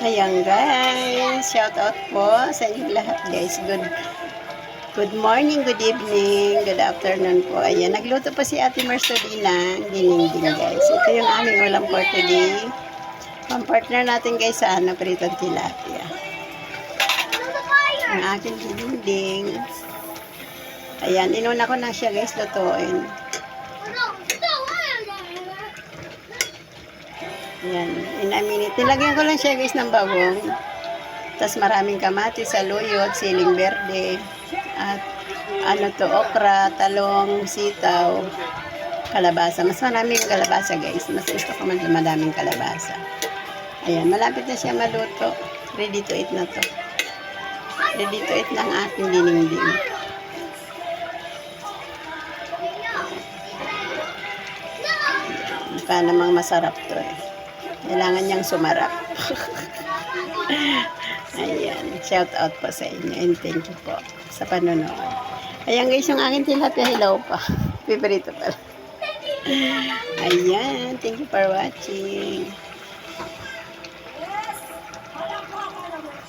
Ayan guys, shout out po sa inyo lahat guys. Good morning, good evening, good afternoon po. Ayan, nagluto pa si Ate Marcelina ng dinding guys. Ito yung aming ulam for today. Pang-partner natin guys sa pritong tilapia. Ang aking dinding. Ayan, inuna ko na siya guys, lutuin. Ayan, in a minute. Nilagyan ko lang siya guys ng bawang. Tapos maraming kamatis, saluyot, siling berde, at okra, talong, sitaw, kalabasa. Mas maraming kalabasa guys. Mas gusto ko madaming kalabasa. Ayan, malapit na siya maluto. Ready to eat na to. Ready to eat ng aking dininding. Mukha namang masarap to eh. Kailangan niyang sumarap. Ayan, shout out po sa inyo and thank you po sa panonood. Ayan guys, yung aking tilapia hilaw pa. Favorito pala. Ayan, thank you for watching.